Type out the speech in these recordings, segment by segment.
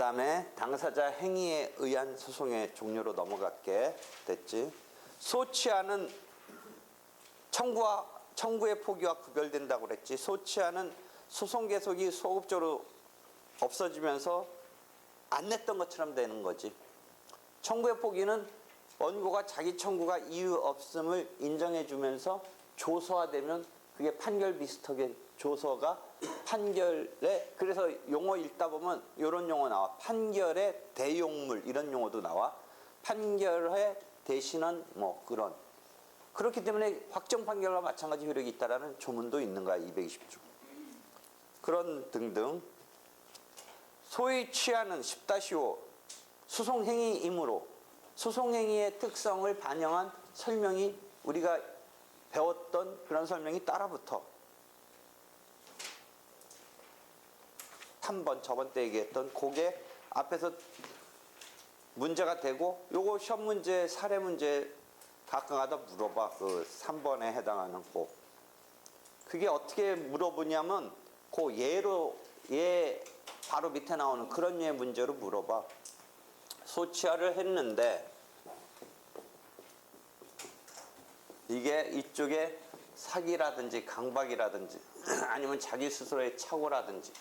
다음에 당사자 행위에 의한 소송의 종류로 넘어갈게 됐지. 소치하는 청구의 포기와 구별된다고 그랬지. 소치하는 소송 계속이 소급적으로 없어지면서 안 냈던 것처럼 되는 거지. 청구의 포기는 원고가 자기 청구가 이유 없음을 인정해 주면서 조서화되면 그게 판결 비슷하게 조서가 판결에, 그래서 용어 읽다 보면 이런 용어 나와. 판결의 대용물 이런 용어도 나와. 판결의 대신한 뭐 그런. 그렇기 때문에 확정 판결과 마찬가지 효력이 있다라는 조문도 있는 거야. 220조. 그런 등등. 소위 취하는 10-5 소송행위이므로 소송행위의 특성을 반영한 설명이 우리가 배웠던 그런 설명이 따라붙어. 3번 저번 때 얘기했던 그게 앞에서 문제가 되고 요거 시험 문제 사례 문제 가끔가다 물어봐. 그 3번에 해당하는 거. 그게 어떻게 물어보냐면 그 예로 예 바로 밑에 나오는 그런 류의 문제로 물어봐. 소치하를 했는데 이게 이쪽에 사기라든지 강박이라든지 아니면 자기 스스로의 착오라든지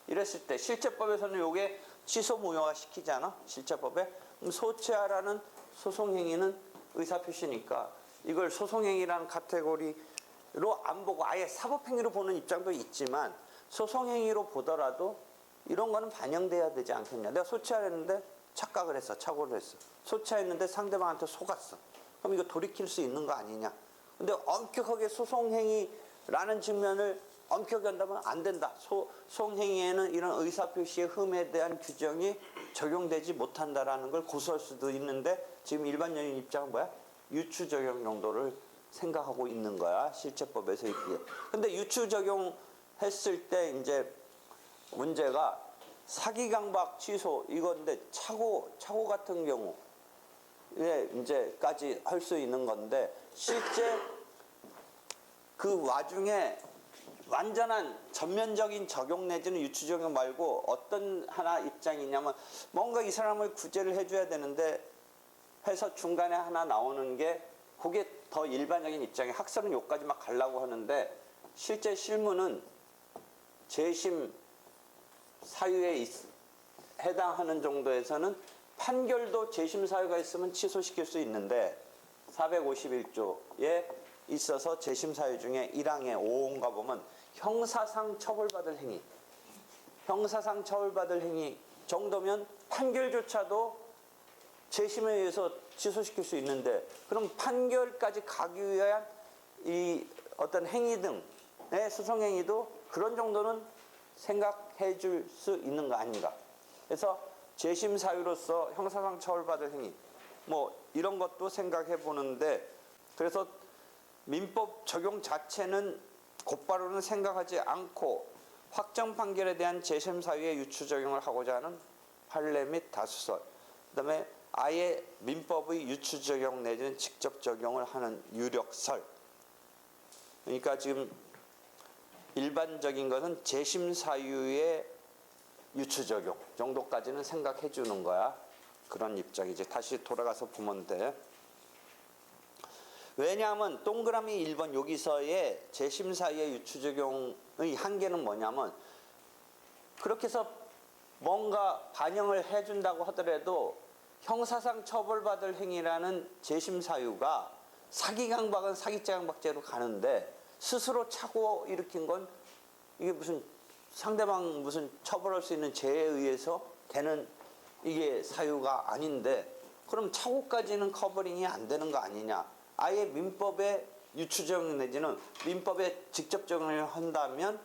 이랬을 때 실제법에서는 요게 취소 무효화 시키잖아. 실제법에. 그럼 소치하라는 소송행위는 의사표시니까 이걸 소송행위라는 카테고리로 안 보고 아예 사법행위로 보는 입장도 있지만 소송행위로 보더라도 이런 거는 반영돼야 되지 않겠냐. 내가 소치하랬는데 착각을 했어. 착오를 했어. 소치했는데 상대방한테 속았어. 그럼 이거 돌이킬 수 있는 거 아니냐. 근데 엄격하게 소송행위라는 측면을 엄격히 한다면 안 된다. 소송행위에는 이런 의사표시의 흠에 대한 규정이 적용되지 못한다라는 걸 고소할 수도 있는데 지금 일반적인 입장은 뭐야? 유추 적용 정도를 생각하고 있는 거야. 실제법에서 있기에. 근데 유추 적용했을 때 이제 문제가 사기 강박 취소 이건데 착오 같은 경우에 이제까지 할 수 있는 건데 실제 그 와중에 완전한 전면적인 적용 내지는 유추 적용 말고 어떤 하나 입장이냐면 뭔가 이 사람을 구제를 해줘야 되는데 해서 중간에 하나 나오는 게 그게 더 일반적인 입장에 학설은 여기까지 막 가려고 하는데 실제 실무는 재심 사유에 해당하는 정도에서는 판결도 재심 사유가 있으면 취소시킬 수 있는데 451조에 있어서 재심 사유 중에 1항의 5호인가 보면 형사상 처벌받을 행위, 형사상 처벌받을 행위 정도면 판결조차도 재심에 의해서 취소시킬 수 있는데 그럼 판결까지 가기 위한 이 어떤 행위 등의 소송행위도 그런 정도는 생각해 줄 수 있는 거 아닌가. 그래서 재심 사유로서 형사상 처벌받을 행위 뭐 이런 것도 생각해 보는데 그래서 민법 적용 자체는 곧바로는 생각하지 않고 확정 판결에 대한 재심 사유의 유추 적용을 하고자 하는 판례 및 다수설 그다음에 아예 민법의 유추 적용 내지는 직접 적용을 하는 유력설. 그러니까 지금 일반적인 것은 재심 사유의 유추 적용 정도까지는 생각해 주는 거야. 그런 입장이지. 다시 돌아가서 보면 돼. 왜냐하면 동그라미 1번 여기서의 재심 사유의 유추 적용의 한계는 뭐냐면 그렇게 해서 뭔가 반영을 해준다고 하더라도 형사상 처벌받을 행위라는 재심 사유가 사기 강박은 사기죄 강박죄로 가는데 스스로 착오 일으킨 건 이게 무슨 상대방 무슨 처벌할 수 있는 죄에 의해서 되는 이게 사유가 아닌데 그럼 착오까지는 커버링이 안 되는 거 아니냐. 아예 민법의 유추 적용 내지는 민법에 직접 적용을 한다면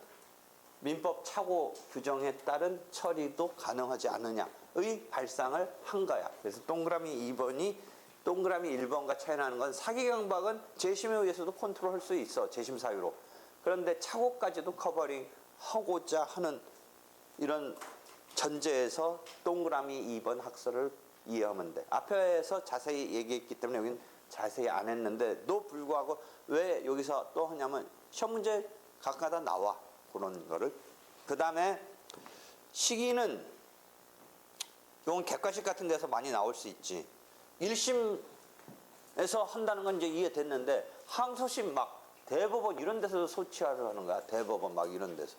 민법 착오 규정에 따른 처리도 가능하지 않느냐의 발상을 한 거야. 그래서 동그라미 2번이 동그라미 1번과 차이 나는 건 사기 강박은 재심에 의해서도 컨트롤할 수 있어. 재심 사유로. 그런데 착오까지도 커버링 하고자 하는 이런 전제에서 동그라미 2번 학설을 이해하면 돼. 앞에서 자세히 얘기했기 때문에 여기는 자세히 안 했는데도 불구하고 왜 여기서 또 하냐면 시험 문제 가끔가다 나와. 그런 거를. 그 다음에 시기는 이건 객관식 같은 데서 많이 나올 수 있지. 1심에서 한다는 건 이제 이해됐는데 항소심 막 대법원 이런 데서도 소치하를 하는 거야. 대법원 막 이런 데서.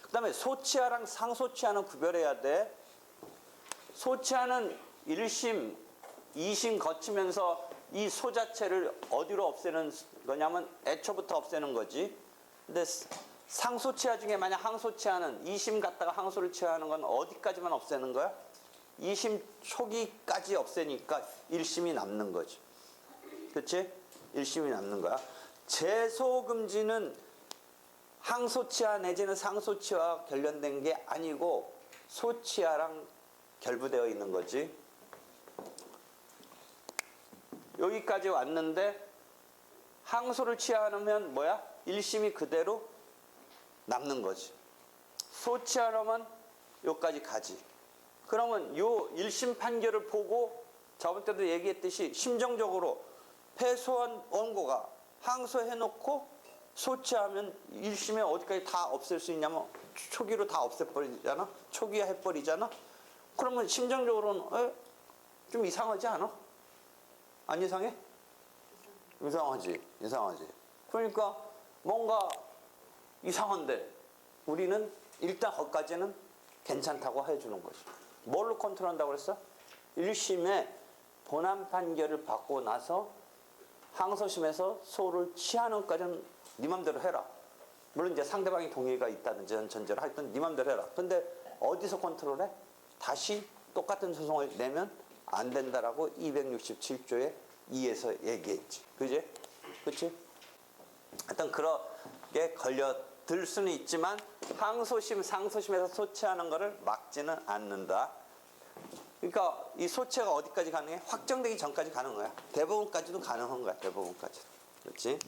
그다음에 소치하랑 상소치하는 구별해야 돼. 소치하는 1심, 2심 거치면서 이 소 자체를 어디로 없애는 거냐면 애초부터 없애는 거지. 근데 상소치하 중에 만약 항소치하는 2심 갔다가 항소를 취하는 건 어디까지만 없애는 거야? 2심 초기까지 없애니까 1심이 남는 거지. 그렇지? 1심이 남는 거야. 제소금지는 항소치하 내지는 상소치하와 관련된 게 아니고 소치하랑 결부되어 있는 거지. 여기까지 왔는데 항소를 취하면 뭐야? 1심이 그대로 남는 거지. 소치하려면 여기까지 가지. 그러면 요 1심 판결을 보고 저번 때도 얘기했듯이 심정적으로 패소한 원고가 항소해놓고 소치하면 1심에 어디까지 다 없앨 수 있냐면 초기로 다 없애버리잖아. 초기화해버리잖아. 그러면 심정적으로는 좀 이상하지 않아? 안 이상해? 이상하지. 이상하지. 그러니까 뭔가 이상한데 우리는 일단 거기까지는 괜찮다고 해주는 거지. 뭘로 컨트롤한다고 그랬어? 1심에 본안 판결을 받고 나서 항소심에서 소를 취하는 것까지는 네 맘대로 해라. 물론 이제 상대방이 동의가 있다든지 전제로 하여튼 네 맘대로 해라. 근데 어디서 컨트롤해? 다시 똑같은 소송을 내면 안 된다라고 267조에 2에서 얘기했지. 그지? 그치? 하여튼 그렇게 걸려들 수는 있지만 항소심, 상소심에서 소치하는 거를 막지는 않는다. 그러니까 이 소치가 어디까지 가능해? 확정되기 전까지 가는 거야. 대법원까지도 가능한 거야. 대법원까지. 그렇지?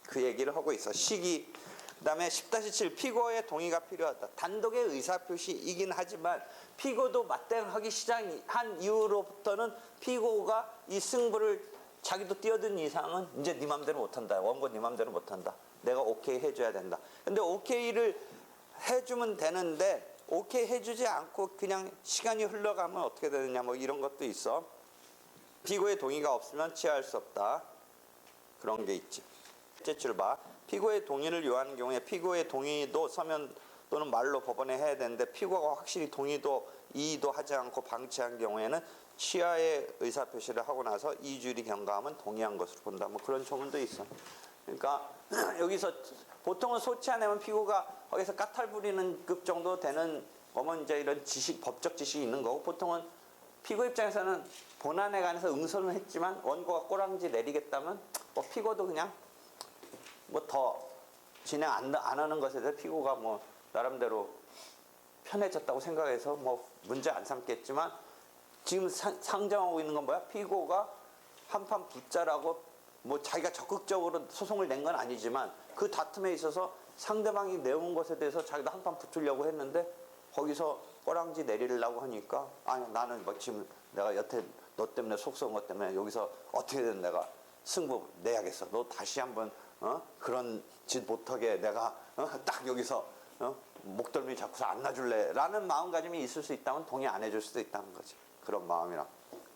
그 얘기를 하고 있어. 시기. 그 다음에 10-7 피고의 동의가 필요하다. 단독의 의사표시이긴 하지만 피고도 맞대응하기 시작한 이후로부터는 피고가 이 승부를 자기도 뛰어든 이상은 이제 네 맘대로 못한다. 원고 네 맘대로 못한다. 내가 오케이 해줘야 된다. 근데 오케이를 해주면 되는데 오케이 해주지 않고 그냥 시간이 흘러가면 어떻게 되느냐 뭐 이런 것도 있어. 피고의 동의가 없으면 취하할 수 없다. 그런 게 있지. 제출 봐. 피고의 동의를 요하는 경우에 피고의 동의도 서면 또는 말로 법원에 해야 되는데 피고가 확실히 동의도 이의도 하지 않고 방치한 경우에는 취하의 의사표시를 하고 나서 이주일이 경과하면 동의한 것으로 본다. 뭐 그런 조문도 있어. 그러니까 여기서 보통은 소치 안 하면 피고가 거기서 까탈 부리는 급 정도 되는 거면 이제 이런 지식, 법적 지식이 있는 거고 보통은 피고 입장에서는 본안에 관해서 응선을 했지만 원고가 꼬랑지 내리겠다면 뭐 피고도 그냥 뭐 더 진행 안 하는 것에 대해서 피고가 뭐 나름대로 편해졌다고 생각해서 뭐 문제 안 삼겠지만 지금 상정하고 있는 건 뭐야? 피고가 한판 붙자라고 뭐 자기가 적극적으로 소송을 낸 건 아니지만 그 다툼에 있어서 상대방이 내온 것에 대해서 자기도 한판 붙으려고 했는데 거기서 꼬랑지 내리려고 하니까 아니 나는 뭐 지금 내가 여태 너 때문에 속 썩은 것 때문에 여기서 어떻게든 내가 승부 내야겠어. 너 다시 한번 그런 짓 못하게 내가 딱 여기서 목덜미 잡고서 안 놔줄래 라는 마음가짐이 있을 수 있다면 동의 안 해줄 수도 있다는 거지. 그런 마음이라.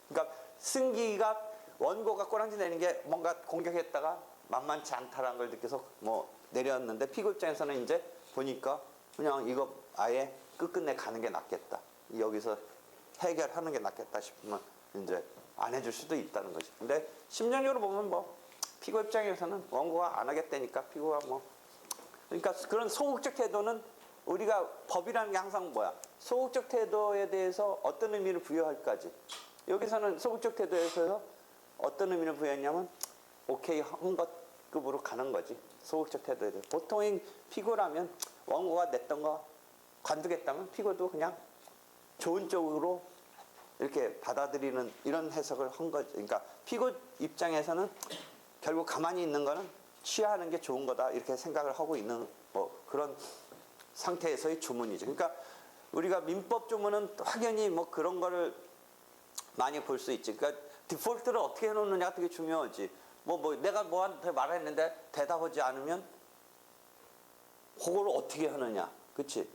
그러니까 승기가 원고가 꼬랑지 내는 게 뭔가 공격했다가 만만치 않다라는 걸 느껴서 뭐 내렸는데 피고 입장에서는 이제 보니까 그냥 이거 아예 끝끝내 가는 게 낫겠다. 여기서 해결하는 게 낫겠다 싶으면 이제 안 해줄 수도 있다는 거지. 근데 심정적으로 보면 뭐 피고 입장에서는 원고가 안 하겠다니까 피고가 뭐 그러니까 그런 소극적 태도는 우리가 법이라는 게 항상 뭐야? 소극적 태도에 대해서 어떤 의미를 부여할까지. 여기서는 소극적 태도에서 어떤 의미를 부여했냐면 오케이 한 것급으로 가는 거지. 소극적 태도에 대해서. 보통의 피고라면 원고가 냈던 거 관두겠다면 피고도 그냥 좋은 쪽으로 이렇게 받아들이는 이런 해석을 한 거지. 그러니까 피고 입장에서는 결국 가만히 있는 거는 취하는 게 좋은 거다 이렇게 생각을 하고 있는 뭐 그런 상태에서의 주문이죠. 그러니까 우리가 민법 주문은 확연히 뭐 그런 거를 많이 볼 수 있지. 그러니까 디폴트를 어떻게 해놓느냐가 되게 중요하지. 뭐 내가 뭐한테 말했는데 대답하지 않으면 그걸 어떻게 하느냐, 그렇지?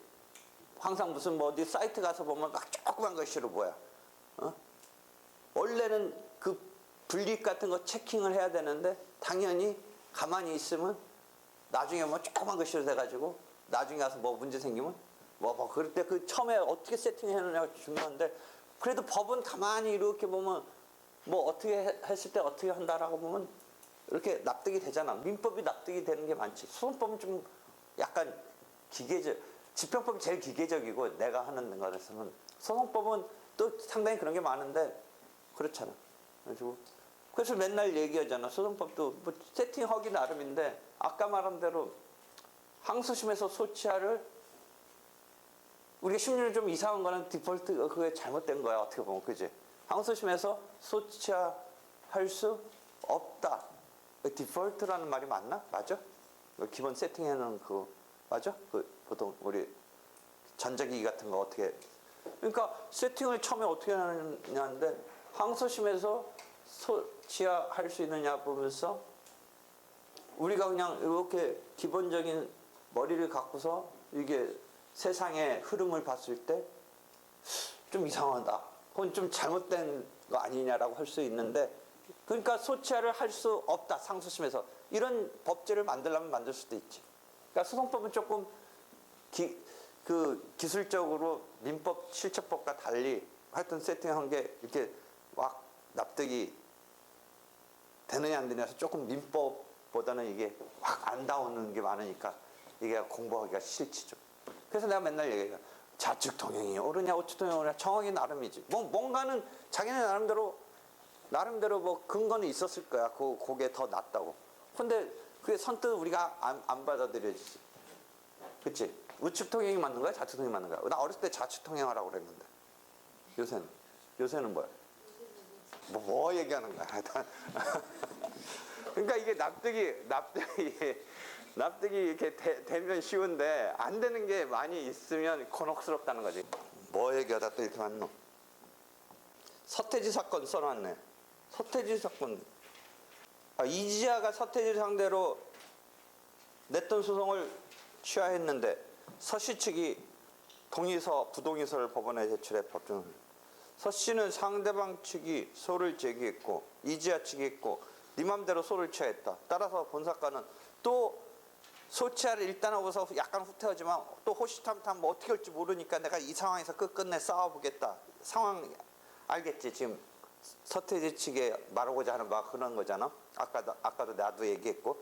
항상 무슨 뭐 어디 사이트 가서 보면 막 조그만 글씨로 뭐야. 원래는 그 분립 같은 거 체킹을 해야 되는데 당연히 가만히 있으면 나중에 뭐 조그만 글씨로 돼가지고 나중에 가서 뭐 문제 생기면 뭐 그럴 때 그 처음에 어떻게 세팅해놓냐가 중요한데 그래도 법은 가만히 이렇게 보면 뭐 어떻게 했을 때 어떻게 한다라고 보면 이렇게 납득이 되잖아. 민법이 납득이 되는 게 많지. 소송법은 좀 약간 기계적, 집행법이 제일 기계적이고 내가 하는 거에서는 소송법은 또 상당히 그런 게 많은데 그렇잖아. 그래서 맨날 얘기하잖아. 소송법도 뭐 세팅하기 나름인데 아까 말한 대로 항소심에서 소치하를 우리가 심리는 좀 이상한 거는 디폴트 그게 잘못된 거야. 어떻게 보면 그지? 항소심에서 소치할 수 없다. 디폴트라는 말이 맞나? 맞아? 기본 세팅해놓은 그 맞아? 그 보통 우리 전자기기 같은 거 어떻게 그러니까 세팅을 처음에 어떻게 하느냐인데 항소심에서 소치할 수 있느냐 보면서 우리가 그냥 이렇게 기본적인 머리를 갖고서 이게 세상의 흐름을 봤을 때 좀 이상하다. 그건 좀 잘못된 거 아니냐라고 할 수 있는데 그러니까 소치하를 할 수 없다. 상소심에서 이런 법제를 만들려면 만들 수도 있지. 그러니까 소송법은 조금 기술적으로 민법 실체법과 달리 하여튼 세팅한 게 이렇게 막 납득이 되느냐 안 되느냐서 조금 민법보다는 이게 확 안 나오는 게 많으니까 이게 공부하기가 싫지 좀. 그래서 내가 맨날 얘기해요. 좌측 통행이 옳으냐 우측 통행이 옳으냐 정하기 나름이지. 뭔가는 자기네 나름대로 뭐 근거는 있었을 거야. 그게 더 낫다고. 근데 그게 선뜻 우리가 안 받아들여지지. 그치? 우측 통행이 맞는 거야? 좌측 통행이 맞는 거야? 나 어렸을 때 좌측 통행하라고 그랬는데. 요새는 뭐야? 뭐 얘기하는 거야? 그러니까 이게 납득이 이렇게 되면 쉬운데 안 되는 게 많이 있으면 곤혹스럽다는 거지. 뭐 얘기하다 또 이렇게 왔노? 서태지 사건 써놨네. 서태지 사건. 이지아가 서태지를 상대로 냈던 소송을 취하했는데 서씨 측이 부동의서를 법원에 제출해 법정. 서 씨는 상대방 측이 소를 제기했고 이지아 측이 했고 네 맘대로 소를 취하했다. 따라서 본사과는 또 소치하를 일단 하고서 약간 후퇴하지만 또 호시탐탐 뭐 어떻게 할지 모르니까 내가 이 상황에서 끝끝내 싸워보겠다. 상황 알겠지? 지금 서태지 측에 말하고자 하는 바가 그런 거잖아. 아까도 나도 얘기했고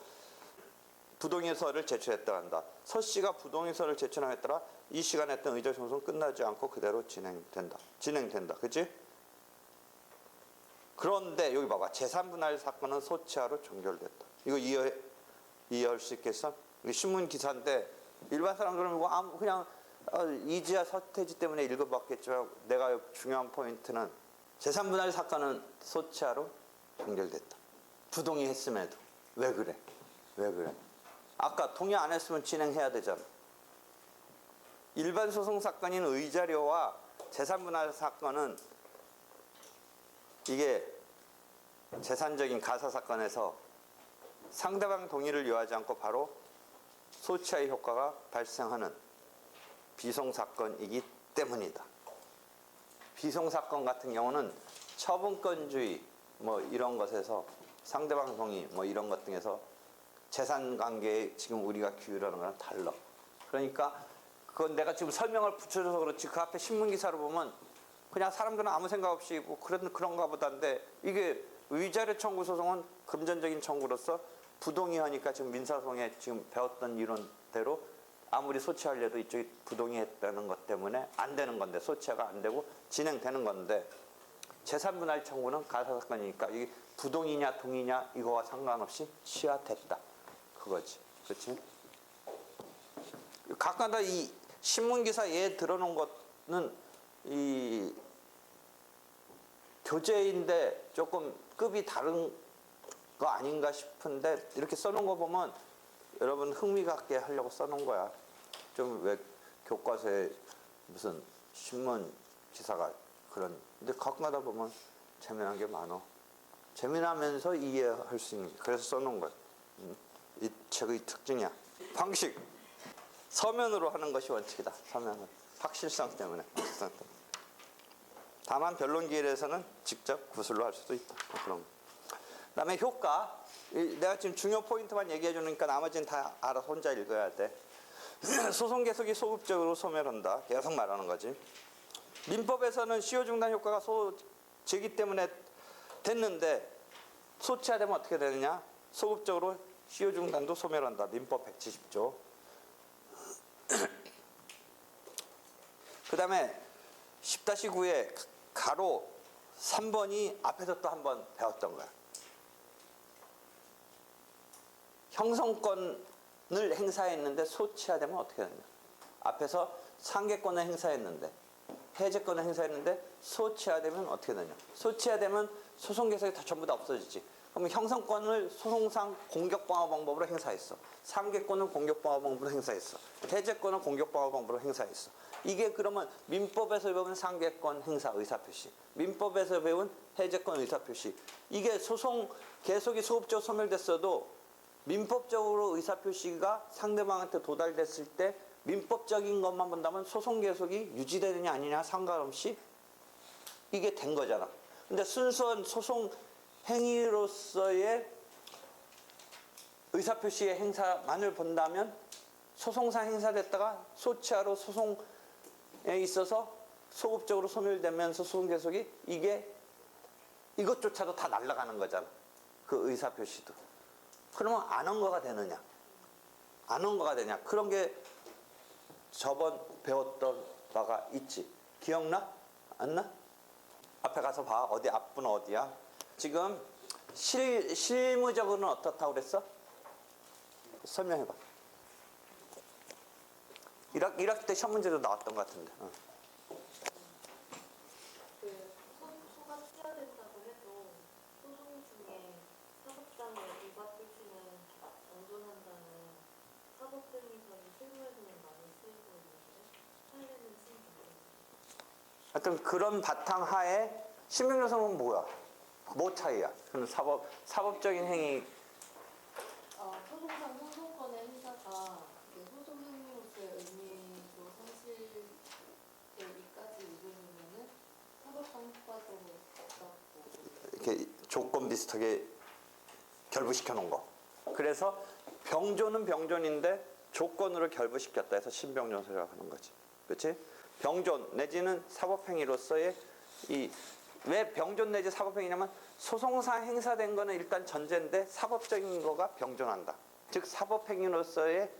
부동의서를 제출했다 한다. 서 씨가 부동의서를 제출함에 따라 이 시간에 했던 의제 소송 끝나지 않고 그대로 진행된다. 그치? 그런데 여기 봐봐. 재산분할 사건은 소치하로 종결됐다. 이거 이해할 수 있겠어? 이게 신문 기사인데 일반 사람들은 뭐 그냥 이지아 서태지 때문에 읽어봤겠지만 내가 중요한 포인트는 재산분할 사건은 소치하로 종결됐다. 부동의했음에도. 왜 그래? 아까 동의 안 했으면 진행해야 되잖아. 일반 소송 사건인 의자료와 재산분할 사건은 이게 재산적인 가사 사건에서 상대방 동의를 요하지 않고 바로 소치하의 효과가 발생하는 비송사건이기 때문이다. 비송사건 같은 경우는 처분권주의 뭐 이런 것에서 상대방 동의 뭐 이런 것 등에서 재산관계에 지금 우리가 규율하는 거랑 달라. 그러니까 그건 내가 지금 설명을 붙여줘서 그렇지 그 앞에 신문기사를 보면 그냥 사람들은 아무 생각 없이 뭐 그런가 보다인데 이게 위자료 청구 소송은 금전적인 청구로서 부동의하니까 지금 민사소송에 지금 배웠던 이론대로 아무리 소치하려도 이쪽이 부동의했다는 것 때문에 안 되는 건데 소치가 안 되고 진행되는 건데 재산분할 청구는 가사사건이니까 이게 부동의냐 동의냐 이거와 상관없이 취하됐다. 그거지. 그렇지? 가끔가다 이 신문기사에 들어놓은 것은 이 교재인데 조금 급이 다른 거 아닌가 싶은데 이렇게 써놓은 거 보면 여러분 흥미 갖게 하려고 써놓은 거야. 좀 왜 교과서에 무슨 신문 기사가 그런 근데 가끔가다 보면 재미난 게 많아. 재미나면서 이해할 수 있는 게 그래서 써놓은 거야. 이 책의 특징이야. 방식 서면으로 하는 것이 원칙이다. 서면은 확실성 때문에. 다만 변론기일에서는 직접 구술로 할 수도 있다. 그럼. 그다음에 효과. 내가 지금 중요 포인트만 얘기해 주니까 나머지는 다 알아서 혼자 읽어야 돼. 소송 계속이 소급적으로 소멸한다. 계속 말하는 거지. 민법에서는 시효 중단 효과가 제기 때문에 됐는데 소치하되면 어떻게 되느냐? 소급적으로 시효 중단도 소멸한다. 민법 170조. 그 다음에 10-9에 가로 3번이 앞에서 또 한 번 배웠던 거야. 형성권을 행사했는데 소치하되면 어떻게 되느냐? 앞에서 상계권을 행사했는데 해제권을 행사했는데 소치하되면 어떻게 되느냐? 소치하되면 소송 계속이 다 전부 다 없어지지. 그러면 형성권을 소송상 공격방어 방법으로 행사했어. 상계권은 공격방어 방법으로 행사했어. 해제권은 공격방어 방법으로 행사했어. 이게 그러면 민법에서 배운 상계권 행사 의사표시, 민법에서 배운 해제권 의사표시, 이게 소송 계속이 소급적으로 소멸됐어도 민법적으로 의사표시가 상대방한테 도달됐을 때 민법적인 것만 본다면 소송 계속이 유지되느냐 아니냐 상관없이 이게 된 거잖아. 근데 순수한 소송 행위로서의 의사표시의 행사만을 본다면 소송상 행사됐다가 소치하로 소송에 있어서 소급적으로 소멸되면서 소송 계속이 이것조차도 다 날아가는 거잖아. 그 의사표시도. 그러면 안 한 거가 되느냐? 안 한 거가 되냐? 그런 게 저번 배웠던 바가 있지. 기억나? 안 나? 앞에 가서 봐. 어디 앞분 어디야? 지금 실무적으로는 어떻다고 그랬어? 설명해봐. 1학기 때 시험 문제도 나왔던 것 같은데. 소가 취하된다고 해도 소송 중에 사법상의 의사표시는 온전한다는 사법행위상의 실무에서는 많이 쓰이고 있는데 판례는 신기해요. 하여튼 그런 바탕하에 신명요소는 뭐야? 뭐 차이야? 그는 사법적인 행위. 소송상 소송권의 행사가 소송 행위로서의 의미로 상실되기까지 이르려면은 사법상 효과적으로 없다고 이렇게 조건 비슷하게 결부시켜 놓은 거. 그래서 병존은 병존인데 조건으로 결부시켰다 해서 신병존소라고 하는 거지. 그렇지? 병존 내지는 사법행위로서의 왜 병존 내지 사법행위냐면 소송상 행사된 거는 일단 전제인데 사법적인 거가 병존한다. 즉 사법행위로서의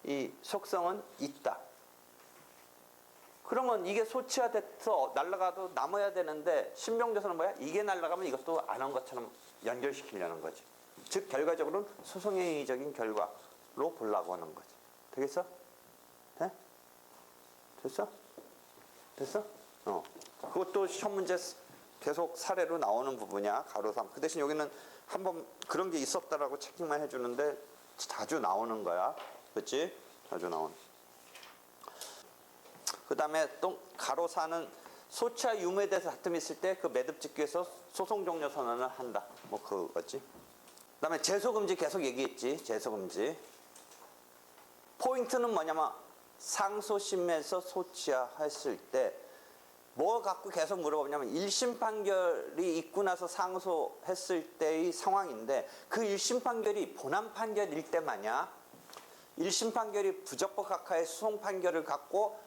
이 속성은 있다. 그러면 이게 소치화돼서 날아가도 남아야 되는데 신병조서는 뭐야? 이게 날아가면 이것도 안 한 것처럼 연결시키려는 거지. 즉 결과적으로는 소송행위적인 결과로 보려고 하는 거지. 되겠어? 돼? 됐어? 됐어? 그것도 시험 문제 계속 사례로 나오는 부분이야. 가로 3. 그 대신 여기는 한번 그런 게 있었다라고 체킹만 해주는데 자주 나오는 거야. 그렇지? 자주 나오는. 그 다음에 또 가로 4는 소치와 유무에 대해서 다툼이 있을 때 그 매듭 짓기 위해서 소송 종료 선언을 한다. 뭐 그거지. 그 다음에 제소금지 계속 얘기했지. 제소금지. 포인트는 뭐냐면 상소심에서 소치화했을 때 뭐 갖고 계속 물어보냐면 1심 판결이 있고 나서 상소했을 때의 상황인데 그 1심 판결이 본안 판결일 때마냐 1심 판결이 부적법 각하의 수송 판결을 갖고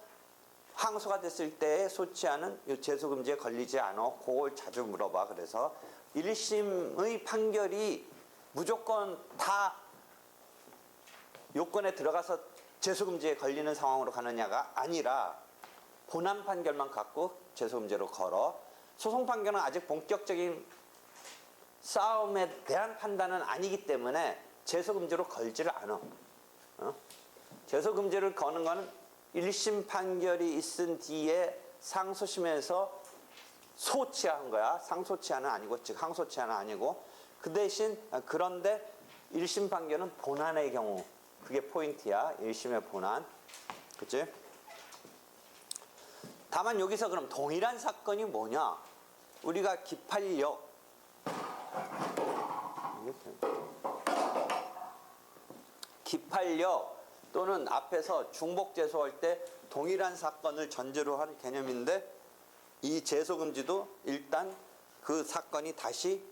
항소가 됐을 때의 소치하는 제소금지에 걸리지 않아. 그걸 자주 물어봐. 그래서 1심의 판결이 무조건 다 요건에 들어가서 제소금지에 걸리는 상황으로 가느냐가 아니라 본안 판결만 갖고 제소금지로 걸어. 소송 판결은 아직 본격적인 싸움에 대한 판단은 아니기 때문에 제소금지로 걸지를 않아. 제소금지를 거는 거는 1심 판결이 있은 뒤에 상소심에서 소치한 거야. 상소치하는 아니고, 즉 항소치하는 아니고. 그 대신 그런데 1심 판결은 본안의 경우 그게 포인트야. 1심의 본안. 그치? 다만 여기서 그럼 동일한 사건이 뭐냐? 우리가 기판력 또는 앞에서 중복제소할 때 동일한 사건을 전제로 한 개념인데 이 제소금지도 일단 그 사건이 다시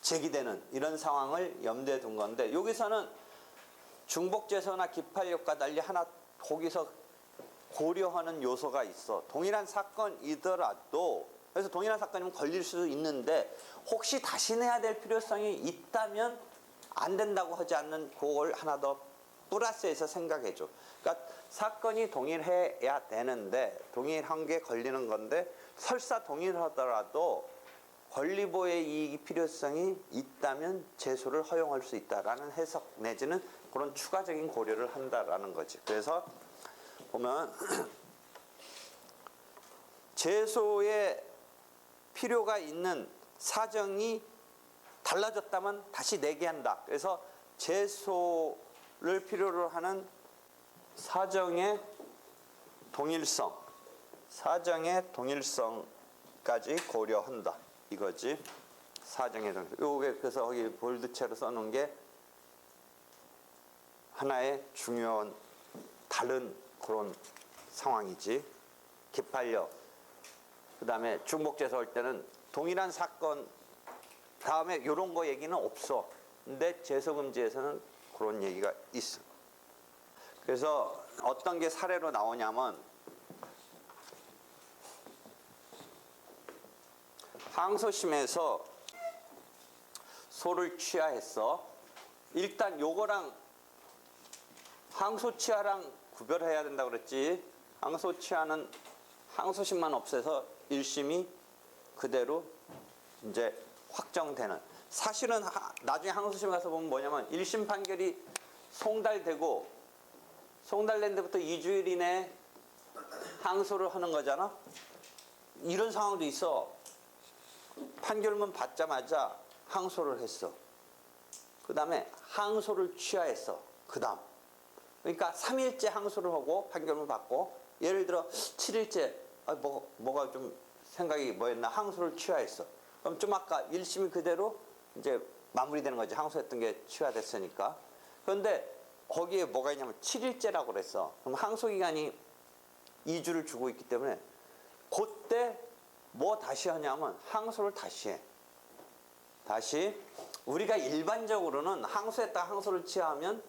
제기되는 이런 상황을 염두에 둔 건데, 여기서는 중복제소나 기팔력과 달리 하나 거기서 고려하는 요소가 있어. 동일한 사건이더라도, 그래서 동일한 사건이면 걸릴 수도 있는데 혹시 다시 내야 될 필요성이 있다면 안 된다고 하지 않는 그걸 하나 더 플러스해서 생각해 줘. 그러니까 사건이 동일해야 되는데, 동일한 게 걸리는 건데 설사 동일하더라도 권리보호의 이익이 필요성이 있다면 제소를 허용할 수 있다라는 해석 내지는 그런 추가적인 고려를 한다라는 거지. 그래서 보면 제소의 필요가 있는 사정이 달라졌다면 다시 내게 한다. 그래서 제소를 필요로 하는 사정의 동일성까지 고려한다. 이거지. 사정의 동일성. 요게 그래서 거기 볼드체로 써놓은 게 하나의 중요한 다른 그런 상황이지. 기팔력. 그 다음에 중복제소 할 때는 동일한 사건 다음에 이런 거 얘기는 없어. 근데 제소금지에서는 그런 얘기가 있어. 그래서 어떤 게 사례로 나오냐면, 항소심에서 소를 취하했어. 일단 요거랑 항소취하랑 구별해야 된다고 그랬지. 항소취하는 항소심만 없애서 1심이 그대로 이제 확정되는. 사실은 나중에 항소심 가서 보면 뭐냐면 1심 판결이 송달되고 송달된 데부터 2주일 이내에 항소를 하는 거잖아. 이런 상황도 있어. 판결문 받자마자 항소를 했어. 그 다음에 항소를 취하했어. 그 다음. 그러니까 3일째 항소를 하고 판결문 받고, 예를 들어 7일째 뭐가 좀 생각이 뭐였나 항소를 취하했어. 그럼 좀 아까 1심이 그대로 이제 마무리되는 거지. 항소했던 게 취하됐으니까. 그런데 거기에 뭐가 있냐면 7일째라고 그랬어. 그럼 항소 기간이 2주를 주고 있기 때문에 그때 뭐 다시 하냐면 항소를 다시 해. 다시 우리가 일반적으로는 항소했다 항소를 취하면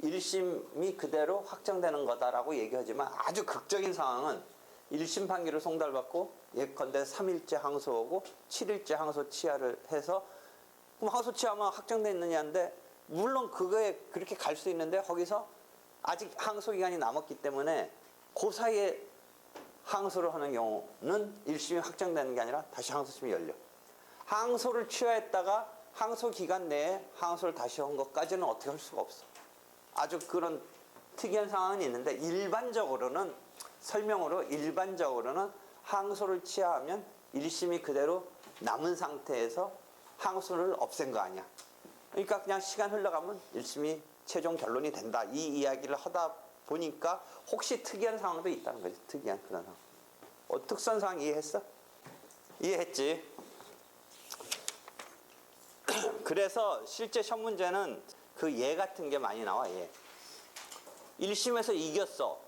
1심이 그대로 확정되는 거다라고 얘기하지만, 아주 극적인 상황은 1심 판결을 송달받고 예컨대 3일째 항소하고 7일째 항소 취하를 해서, 그럼 항소 취하면 확정됐느냐인데, 물론 그거에 그렇게 갈 수 있는데 거기서 아직 항소 기간이 남았기 때문에 그 사이에 항소를 하는 경우는 1심이 확정되는 게 아니라 다시 항소심이 열려. 항소를 취하했다가 항소 기간 내에 항소를 다시 한 것까지는 어떻게 할 수가 없어. 아주 그런 특이한 상황은 있는데, 일반적으로는 항소를 취하하면 1심이 그대로 남은 상태에서 항소를 없앤 거 아니야. 그러니까 그냥 시간 흘러가면 1심이 최종 결론이 된다. 이 이야기를 하다 보니까 혹시 특이한 상황도 있다는 거지. 특이한 그런 상황. 특수한 상황 이해했어? 이해했지? 그래서 실제 시험 문제는 그 예 같은 게 많이 나와. 예. 1심에서 이겼어.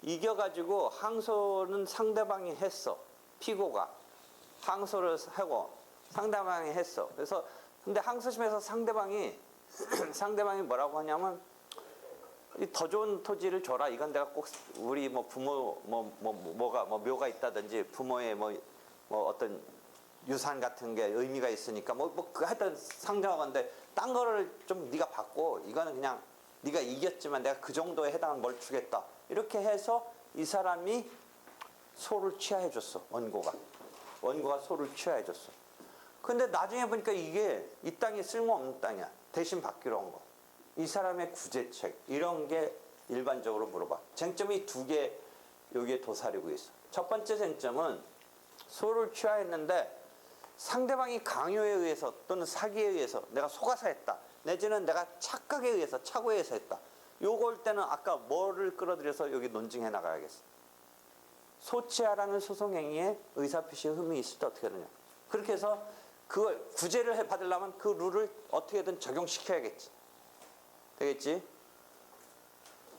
이겨가지고 항소는 상대방이 했어. 피고가 항소를 하고 상대방이 했어. 그래서 근데 항소심에서 상대방이 뭐라고 하냐면, 더 좋은 토지를 줘라. 이건 내가 꼭 우리 뭐 부모 뭐가 묘가 있다든지 부모의 뭐 어떤 유산 같은 게 의미가 있으니까 하여튼 상정하건데 딴 거를 좀 네가 받고 이거는 그냥 네가 이겼지만 내가 그 정도에 해당한 뭘 주겠다. 이렇게 해서 이 사람이 소를 취하해 줬어. 원고가 소를 취하해 줬어. 근데 나중에 보니까 이게 이 땅이 쓸모없는 땅이야. 대신 받기로 한 거. 이 사람의 구제책 이런 게 일반적으로 물어봐. 쟁점이 두 개 여기에 도사리고 있어. 첫 번째 쟁점은 소를 취하했는데 상대방이 강요에 의해서 또는 사기에 의해서 내가 속아서 했다. 내지는 내가 착각에 의해서 착오에 의해서 했다. 요걸 때는 아까 뭐를 끌어들여서 여기 논증해 나가야겠어. 소취하라는 소송행위에 의사표시의 흠이 있을 때 어떻게 되느냐. 그렇게 해서 그걸 구제를 받으려면 그 룰을 어떻게든 적용시켜야겠지. 되겠지?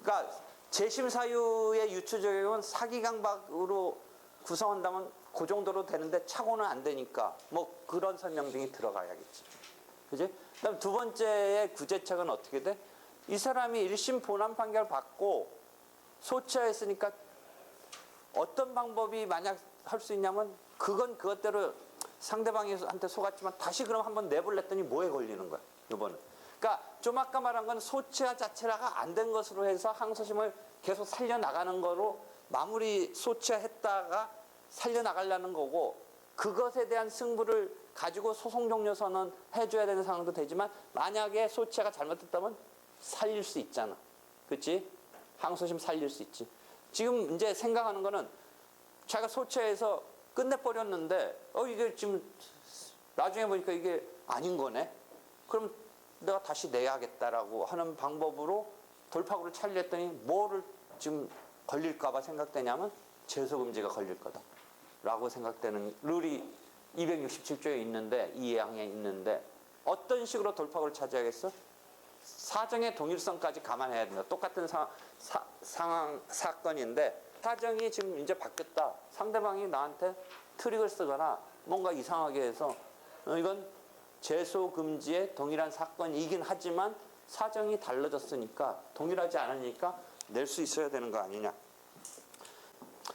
그러니까 재심 사유의 유추 적용은 사기 강박으로 구성한다면 그 정도로 되는데 착오는 안 되니까 뭐 그런 설명 등이 들어가야겠지. 그지? 그다음 두 번째의 구제책은 어떻게 돼? 이 사람이 1심 본안 판결 받고 소치하였으니까 어떤 방법이 만약 할 수 있냐면 그건 그것대로 상대방한테 속았지만 다시 그럼 한번 내볼랬더니 뭐에 걸리는 거야 이번은. 그러니까 좀 아까 말한 건 소치하 자체가 안 된 것으로 해서 항소심을 계속 살려나가는 거로 마무리 소치하했다가 살려나가려는 거고, 그것에 대한 승부를 가지고 소송 종료선언 해줘야 되는 상황도 되지만 만약에 소치하가 잘못했다면 살릴 수 있잖아. 그렇지? 항소심 살릴 수 있지. 지금 이제 생각하는 거는 자기가 소치해서 끝내버렸는데 이게 지금 나중에 보니까 이게 아닌 거네. 그럼 내가 다시 내야겠다라고 하는 방법으로 돌파구를 찾으랬더니 뭐를 지금 걸릴까 봐 생각되냐면 제소금지가 걸릴 거다라고 생각되는 룰이 267조에 있는데, 이 항에 있는데 어떤 식으로 돌파구를 찾아야겠어? 사정의 동일성까지 감안해야 된다. 똑같은 상황 사건인데 사정이 지금 이제 바뀌었다. 상대방이 나한테 트릭을 쓰거나 뭔가 이상하게 해서 이건 제소 금지의 동일한 사건이긴 하지만 사정이 달라졌으니까 동일하지 않으니까 낼 수 있어야 되는 거 아니냐.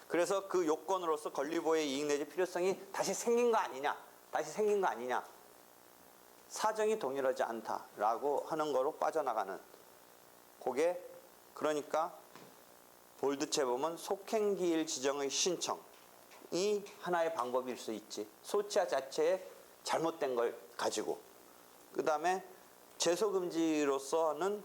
그래서 그 요건으로서 권리보호의 이익 내지 필요성이 다시 생긴 거 아니냐. 다시 생긴 거 아니냐. 사정이 동일하지 않다라고 하는 거로 빠져나가는 그게, 그러니까 볼드체 보면 속행기일 지정의 신청이 하나의 방법일 수 있지. 소치하 자체에 잘못된 걸 가지고. 그 다음에 제소금지로서는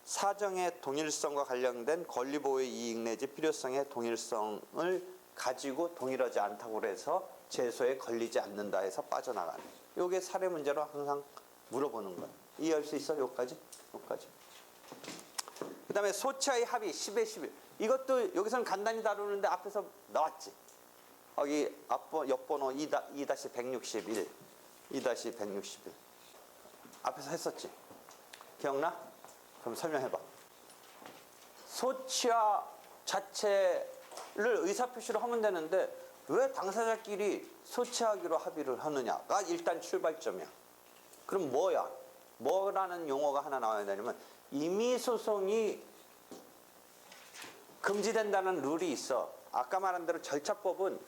사정의 동일성과 관련된 권리보호의 이익 내지 필요성의 동일성을 가지고 동일하지 않다고 해서 제소에 걸리지 않는다 해서 빠져나가는. 요게 사례 문제로 항상 물어보는 거야. 이해할 수 있어? 요까지? 요까지. 그 다음에 소치하의 합의 10의 11. 이것도 여기서는 간단히 다루는데 앞에서 나왔지. 여기 옆번호 2-161. 2-161. 앞에서 했었지. 기억나? 그럼 설명해봐. 소치하 자체를 의사표시로 하면 되는데 왜 당사자끼리 소치하기로 합의를 하느냐가 일단 출발점이야. 그럼 뭐야? 뭐라는 용어가 하나 나와야 되냐면 임의소송이 금지된다는 룰이 있어. 아까 말한 대로 절차법은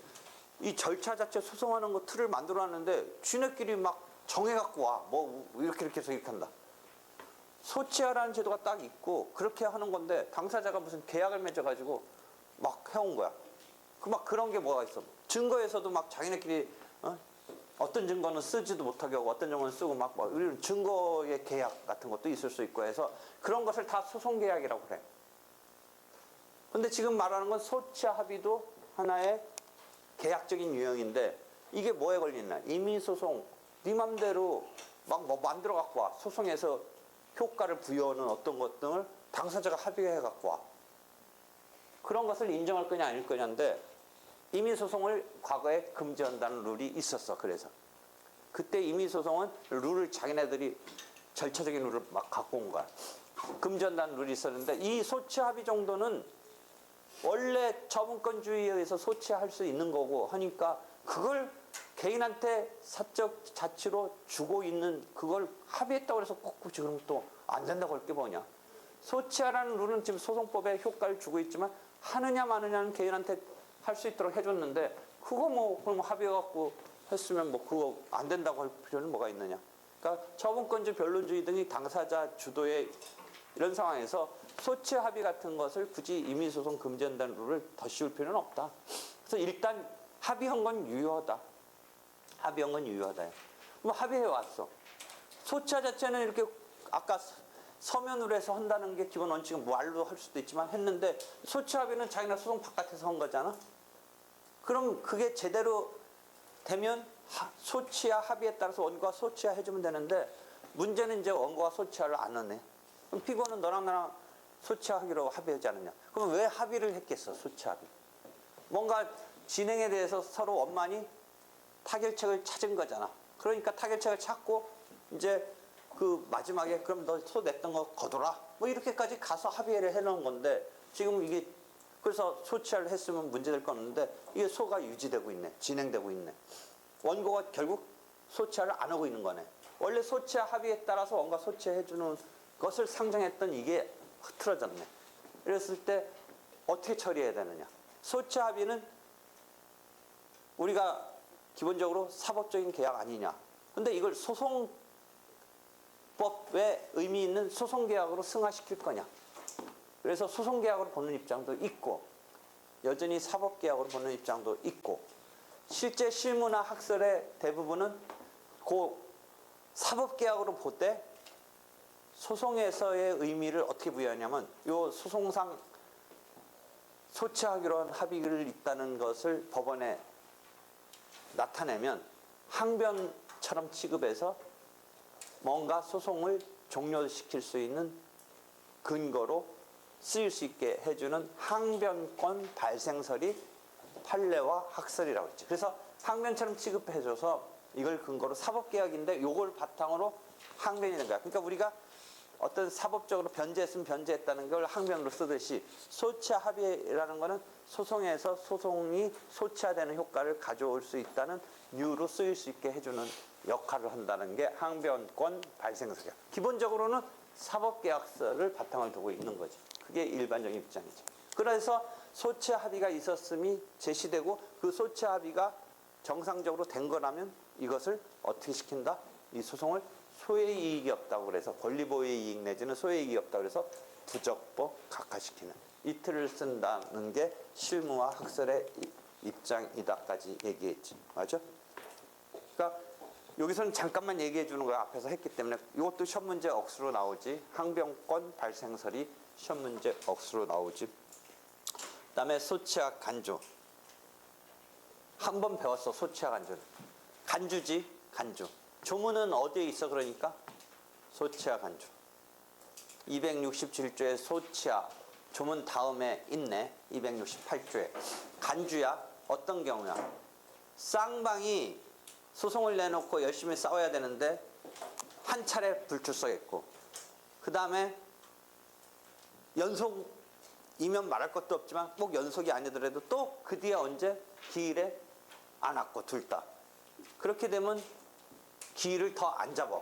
이 절차 자체 소송하는 거 틀을 만들어놨는데 쥐네끼리 막 정해갖고 와. 뭐 이렇게 해서 이렇게 한다. 소치하라는 제도가 딱 있고 그렇게 하는 건데 당사자가 무슨 계약을 맺어가지고 막 해온 거야. 막 그런 게 뭐가 있어. 증거에서도 막 자기네끼리 어떤 증거는 쓰지도 못하게 하고 어떤 증거는 쓰고 막 이런 증거의 계약 같은 것도 있을 수 있고 해서 그런 것을 다 소송계약이라고 그래. 근데 지금 말하는 건 소치하 합의도 하나의 계약적인 유형인데 이게 뭐에 걸리나? 임의소송, 네 맘대로 막 뭐 만들어 갖고 와. 소송에서 효과를 부여하는 어떤 것 등을 당사자가 합의해 갖고 와. 그런 것을 인정할 거냐 아닐 거냐인데 임의소송을 과거에 금지한다는 룰이 있었어. 그래서 그때 임의소송은 룰을 자기네들이 절차적인 룰을 막 갖고 온 거야. 금지한다는 룰이 있었는데 이 소치하 합의 정도는 원래 처분권주의에 의해서 소치할 수 있는 거고 하니까 그걸 개인한테 사적 자치로 주고 있는 그걸 합의했다고 해서 꼭 지금 또 안 된다고 할 게 뭐냐. 소치하라는 룰은 지금 소송법에 효과를 주고 있지만 하느냐 마느냐는 개인한테 할 수 있도록 해줬는데 그거 뭐 그럼 합의해갖고 했으면 뭐 그거 안 된다고 할 필요는 뭐가 있느냐. 그러니까 처분권주 변론주의 등이 당사자 주도의 이런 상황에서 소치 합의 같은 것을 굳이 임의소송 금지한다는 룰을 더 씌울 필요는 없다. 그래서 일단 합의한 건 유효하다. 합의한 건 유효하다. 뭐 합의해왔어. 소치하 자체는 이렇게 아까 서면으로 해서 한다는 게 기본 원칙은 말로 할 수도 있지만 했는데 소치 합의는 자기네 소송 바깥에서 한 거잖아. 그럼 그게 제대로 되면 소치하 합의에 따라서 원고가 소치하 해주면 되는데 문제는 이제 원고가 소치하를 안 하네. 그럼 피고는 너랑 나랑 소치하기로 합의하지 않느냐. 그럼 왜 합의를 했겠어, 소치 합의. 뭔가 진행에 대해서 서로 원만히 타결책을 찾은 거잖아. 그러니까 타결책을 찾고 이제 그 마지막에 그럼 너 소 냈던 거 거둬라. 뭐 이렇게까지 가서 합의를 해놓은 건데 지금 이게 그래서 소치하를 했으면 문제될 건 없는데 이게 소가 유지되고 있네. 진행되고 있네. 원고가 결국 소치하를 안 하고 있는 거네. 원래 소치하 합의에 따라서 원가 소치해주는 것을 상정했던 이게 흐트러졌네. 이랬을 때 어떻게 처리해야 되느냐. 소치하 합의는 우리가 기본적으로 사법적인 계약 아니냐. 근데 이걸 소송법에 의미 있는 소송계약으로 승화시킬 거냐. 그래서 소송계약으로 보는 입장도 있고 여전히 사법계약으로 보는 입장도 있고 실제 실무나 학설의 대부분은 그 사법계약으로 볼 때 소송에서의 의미를 어떻게 부여하냐면 요 소송상 소치하기로 한 합의를 있다는 것을 법원에 나타내면 항변처럼 취급해서 뭔가 소송을 종료시킬 수 있는 근거로 쓰일 수 있게 해주는 항변권 발생설이 판례와 학설이라고 했지. 그래서 항변처럼 취급해줘서 이걸 근거로 사법계약인데 이걸 바탕으로 항변이 된 거야. 그러니까 우리가 어떤 사법적으로 변제했으면 변제했다는 걸 항변으로 쓰듯이 소치하 합의라는 거는 소송에서 소송이 소치화되는 효과를 가져올 수 있다는 이유로 쓰일 수 있게 해주는 역할을 한다는 게 항변권 발생설이야. 기본적으로는 사법계약서를 바탕을 두고 있는 거지. 그게 일반적인 입장이지. 그래서 소치하 합의가 있었음이 제시되고 그 소치하 합의가 정상적으로 된 거라면 이것을 어떻게 시킨다? 이 소송을 소의 이익이 없다고 그래서 권리보호의 이익 내지는 소의 이익이 없다고 그래서 부적법 각하시키는 이 틀을 쓴다는 게 실무와 학설의 입장이다까지 얘기했지. 맞아? 그러니까 여기서는 잠깐만 얘기해 주는 걸 앞에서 했기 때문에 이것도 시험 문제 억수로 나오지. 항변권 발생설이 시험 문제 억수로 나오지. 그다음에 소치하 간주. 한 번 배웠어. 소치하 간주는. 간주지. 간주. 조문은 어디에 있어 그러니까? 소치하 간주. 267조의 소치하 조문 다음에 있네. 268조에. 간주야. 어떤 경우야? 쌍방이 소송을 내놓고 열심히 싸워야 되는데 한 차례 불출석했고 그 다음에 연속이면 말할 것도 없지만 꼭 연속이 아니더라도 또 그 뒤에 언제 기일에 안 왔고 둘 다. 그렇게 되면 기일을 더 안 잡아.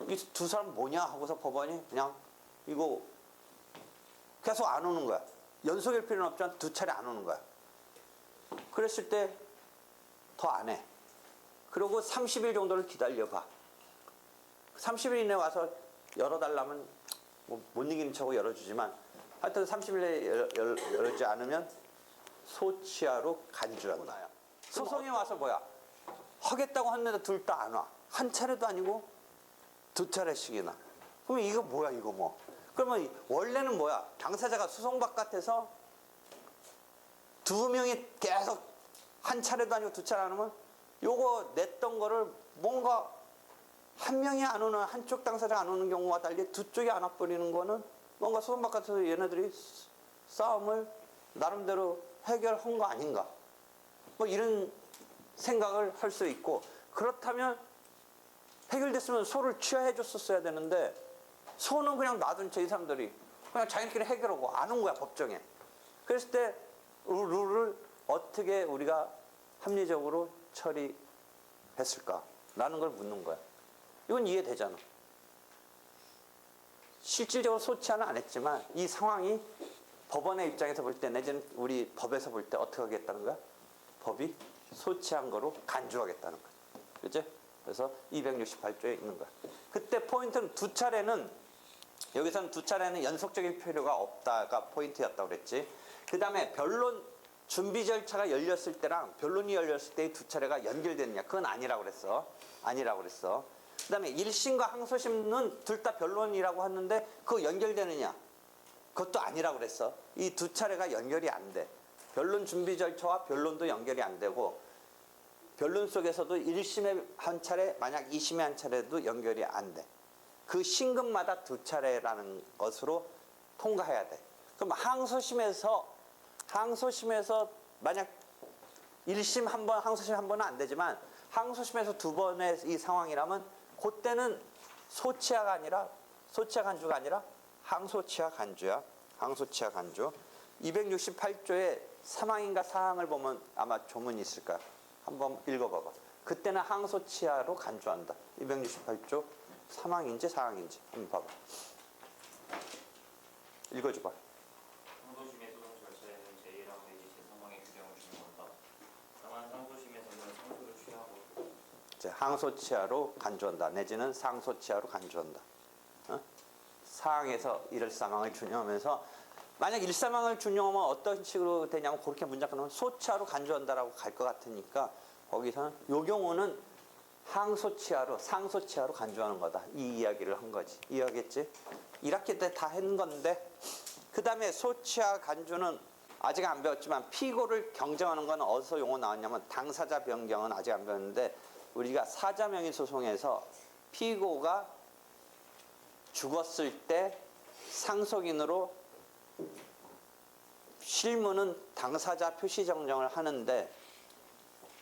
이 두 사람 뭐냐 하고서 법원이 그냥 이거 계속 안 오는 거야. 연속일 필요는 없지만 두 차례 안 오는 거야. 그랬을 때 더 안 해. 그리고 30일 정도를 기다려봐. 30일 이내에 와서 열어달라면 뭐 못 이기는 척하고 열어주지만 하여튼 30일 내에 열지 않으면 소치하로 간주한다. 소송에 와서 뭐야? 하겠다고 했는데 둘 다 안 와. 한 차례도 아니고 두 차례씩이나. 그러면 이거 뭐야 이거 뭐. 그러면 원래는 뭐야? 당사자가 소송 바깥에서 두 명이 계속 한 차례도 아니고 두 차례 안 오면 요거 냈던 거를 뭔가 한 명이 안 오는 한쪽 당사자가 안 오는 경우와 달리 두 쪽이 안 와버리는 거는 뭔가 소송 바깥에서 얘네들이 싸움을 나름대로 해결한 거 아닌가 뭐 이런 생각을 할 수 있고 그렇다면 해결됐으면 소를 취하해 줬었어야 되는데 소는 그냥 놔둔 이 사람들이 그냥 자기들끼리 해결하고 안 온 거야 법정에. 그랬을 때 룰을 어떻게 우리가 합리적으로 처리했을까라는 걸 묻는 거야. 이건 이해되잖아. 실질적으로 소치하는 안 했지만 이 상황이 법원의 입장에서 볼 때 내지는 우리 법에서 볼 때 어떻게 하겠다는 거야? 법이 소치한 거로 간주하겠다는 거야. 그치? 그래서 268조에 있는 거야. 그때 포인트는 두 차례는 여기서는 두 차례는 연속적일 필요가 없다가 포인트였다고 그랬지. 그 다음에 변론 준비 절차가 열렸을 때랑 변론이 열렸을 때의 두 차례가 연결되느냐. 그건 아니라고 그랬어. 아니라고 그랬어. 그 다음에 1심과 항소심은 둘 다 변론이라고 했는데 그거 연결되느냐. 그것도 아니라고 그랬어. 이 두 차례가 연결이 안 돼. 변론 준비 절차와 변론도 연결이 안 되고 변론 속에서도 1심에 한 차례, 만약 2심에 한 차례도 연결이 안 돼. 그 심금마다 두 차례라는 것으로 통과해야 돼. 그럼 항소심에서 만약 1심 한 번, 항소심 한 번은 안 되지만 항소심에서 두 번의 이 상황이라면 그때는 소치하 간주가 아니라 항소치하 간주야. 항소치하 간주. 268조에 사망인가 사항을 보면 아마 조문이 있을 거야. 한번 읽어봐봐. 그때는 항소치하로 간주한다. 268조 사망인지 사항인지 한번 봐봐. 읽어줘봐. 상소심의 소송 절차에는 제1항 내지 제3항의 규정을 준용한다. 다만 상소심에서는 상소를 취하고 이제 항소치하로 간주한다. 내지는 상소치하로 간주한다. 어? 사항에서 일사망을 준용하면서 만약 일사망을 준용하면 어떤 식으로 되냐면 그렇게 문장 끊으면 소치하로 간주한다라고 갈 것 같으니까 거기서는 요 경우는 항소치하로 상소치하로 간주하는 거다. 이 이야기를 한 거지. 이해하겠지? 1학기 때 다 한 건데 그 다음에 소치하 간주는 아직 안 배웠지만 피고를 경정하는 건 어디서 용어 나왔냐면 당사자 변경은 아직 안 배웠는데 우리가 사자명의 소송에서 피고가 죽었을 때 상속인으로 실무는 당사자 표시정정을 하는데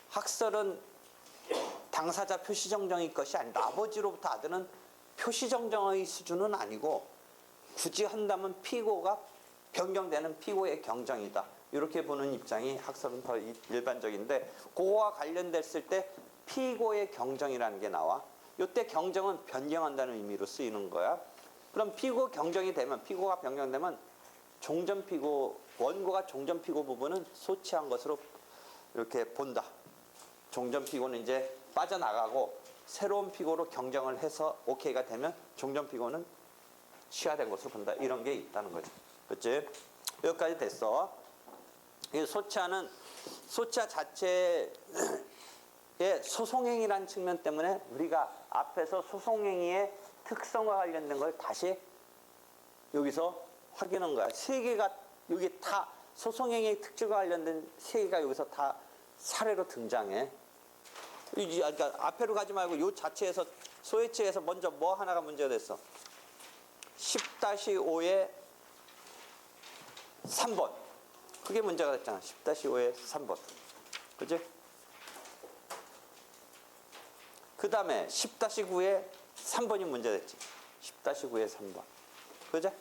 학설은 당사자 표시정정의 것이 아니다. 아버지로부터 아들은 표시정정의 수준은 아니고 굳이 한다면 피고가 변경되는 피고의 경정이다. 이렇게 보는 입장이 학설은 더 일반적인데 그거와 관련됐을 때 피고의 경정이라는 게 나와. 이때 경정은 변경한다는 의미로 쓰이는 거야. 그럼 피고 경정이 되면 피고가 변경되면 종전피고 원고가 종전피고 부분은 소치한 것으로 이렇게 본다. 종전피고는 이제 빠져나가고 새로운 피고로 경정을 해서 오케이가 되면 종전피고는 취하된 것으로 본다. 이런 게 있다는 거죠. 그렇지? 여기까지 됐어. 이 소치하는 소치하 자체의 소송행위라는 측면 때문에 우리가 앞에서 소송행위의 특성과 관련된 걸 다시 여기서 확인한 거야. 세 개가 여기 다 소송행위의 특징과 관련된 세 개가 여기서 다 사례로 등장해. 그러니까 앞에로 가지 말고 요 자체에서 소해체에서 먼저 뭐 하나가 문제가 됐어. 10-5의 3번. 그게 문제가 됐잖아. 10-5의 3번. 그지? 그 다음에 10-9의 3번이 문제됐지. 10-9의 3번. 그죠?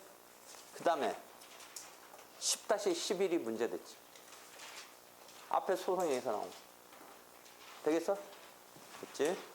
그 다음에 10-11이 문제됐지. 앞에 소송에서 나온 거. 되겠어? 됐지?